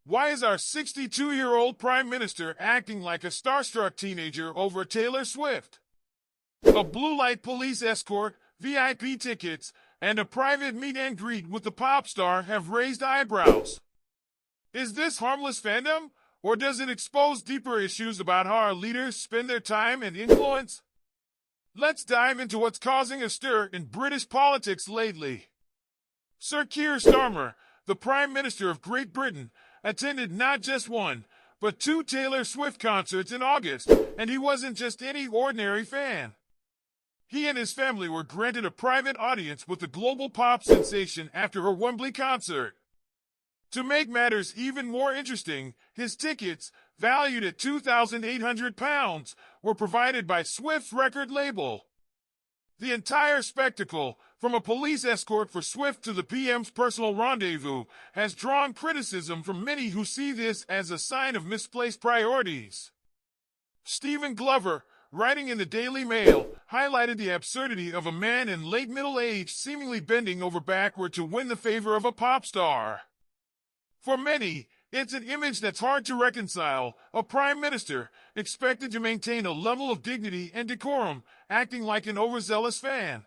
Why is our 62-year-old Prime Minister acting like a starstruck teenager over Taylor Swift? A blue light police escort, VIP tickets, and a private meet and greet with the pop star have raised eyebrows. Is this harmless fandom, or does it expose deeper issues about how our leaders spend their time and influence? Let's dive into what's causing a stir in British politics lately. Sir Keir Starmer, the Prime Minister of Great Britain, attended not just one, but two Taylor Swift concerts in August, and he wasn't just any ordinary fan. He and his family were granted a private audience with the global pop sensation after her Wembley concert. To make matters even more interesting, his tickets, valued at £2,800, were provided by Swift's record label. The entire spectacle, from a police escort for Swift to the PM's personal rendezvous, has drawn criticism from many who see this as a sign of misplaced priorities. Stephen Glover, writing in the Daily Mail, highlighted the absurdity of a man in late middle age seemingly bending over backward to win the favor of a pop star. For many, it's an image that's hard to reconcile, a prime minister, expected to maintain a level of dignity and decorum, acting like an overzealous fan.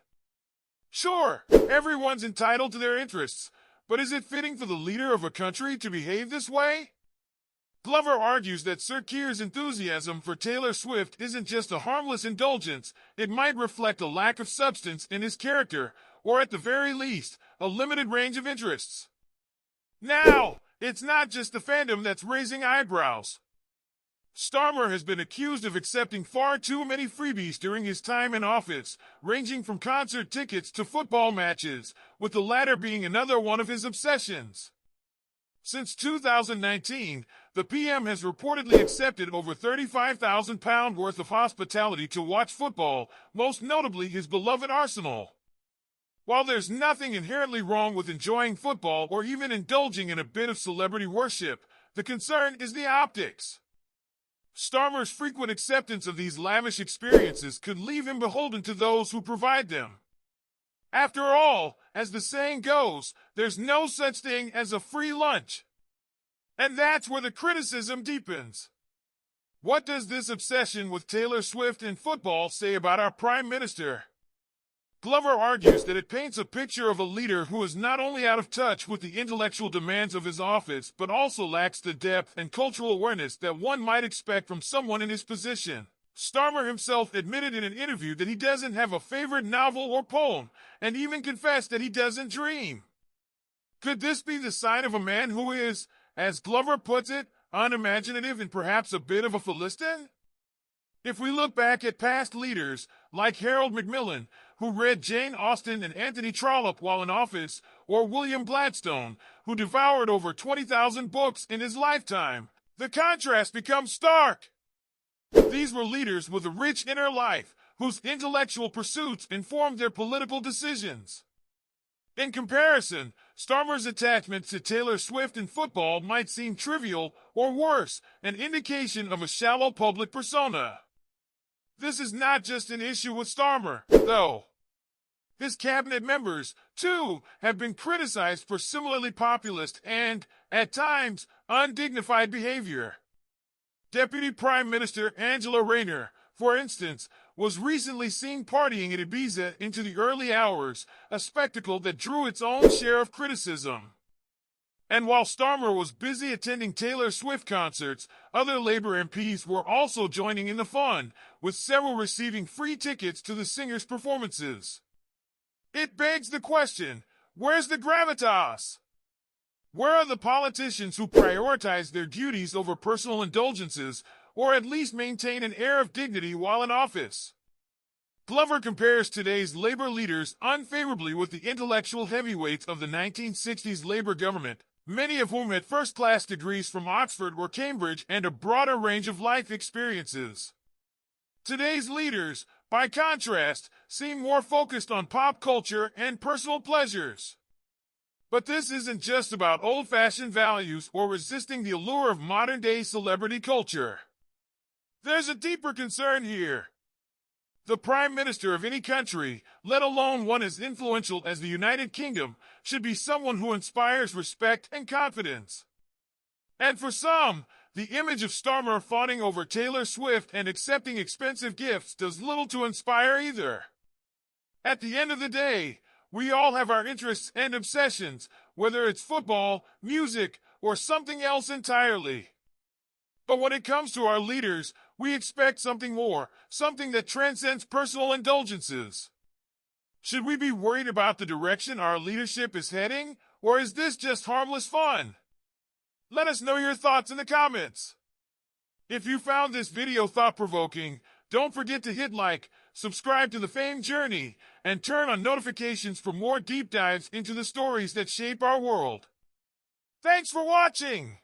Sure, everyone's entitled to their interests, but is it fitting for the leader of a country to behave this way? Glover argues that Sir Keir's enthusiasm for Taylor Swift isn't just a harmless indulgence, it might reflect a lack of substance in his character, or at the very least, a limited range of interests. Now, it's not just the fandom that's raising eyebrows. Starmer has been accused of accepting far too many freebies during his time in office, ranging from concert tickets to football matches, with the latter being another one of his obsessions. Since 2019, the PM has reportedly accepted over £35,000 worth of hospitality to watch football, most notably his beloved Arsenal. While there's nothing inherently wrong with enjoying football or even indulging in a bit of celebrity worship, the concern is the optics. Starmer's frequent acceptance of these lavish experiences could leave him beholden to those who provide them. After all, as the saying goes, there's no such thing as a free lunch. And that's where the criticism deepens. What does this obsession with Taylor Swift and football say about our Prime Minister? Glover argues that it paints a picture of a leader who is not only out of touch with the intellectual demands of his office, but also lacks the depth and cultural awareness that one might expect from someone in his position. Starmer himself admitted in an interview that he doesn't have a favorite novel or poem, and even confessed that he doesn't dream. Could this be the sign of a man who is, as Glover puts it, unimaginative and perhaps a bit of a Philistine? If we look back at past leaders, like Harold Macmillan, who read Jane Austen and Anthony Trollope while in office, or William Gladstone, who devoured over 20,000 books in his lifetime, the contrast becomes stark. These were leaders with a rich inner life, whose intellectual pursuits informed their political decisions. In comparison, Starmer's attachment to Taylor Swift and football might seem trivial, or worse, an indication of a shallow public persona. This is not just an issue with Starmer, though. His cabinet members, too, have been criticized for similarly populist and, at times, undignified behavior. Deputy Prime Minister Angela Rayner, for instance, was recently seen partying at Ibiza into the early hours, a spectacle that drew its own share of criticism. And while Starmer was busy attending Taylor Swift concerts, other Labour MPs were also joining in the fun, with several receiving free tickets to the singer's performances. It begs the question, where's the gravitas? Where are the politicians who prioritize their duties over personal indulgences, or at least maintain an air of dignity while in office? Glover compares today's Labour leaders unfavorably with the intellectual heavyweights of the 1960s Labour government, many of whom had first-class degrees from Oxford or Cambridge and a broader range of life experiences. Today's leaders, by contrast, seem more focused on pop culture and personal pleasures. But this isn't just about old-fashioned values or resisting the allure of modern-day celebrity culture. There's a deeper concern here. The Prime Minister of any country, let alone one as influential as the United Kingdom, should be someone who inspires respect and confidence. And for some, the image of Starmer fawning over Taylor Swift and accepting expensive gifts does little to inspire either. At the end of the day, we all have our interests and obsessions, whether it's football, music, or something else entirely. But when it comes to our leaders, we expect something more, something that transcends personal indulgences. Should we be worried about the direction our leadership is heading, or is this just harmless fun? Let us know your thoughts in the comments. If you found this video thought-provoking, don't forget to hit like, subscribe to the Fame Journey, and turn on notifications for more deep dives into the stories that shape our world. Thanks for watching!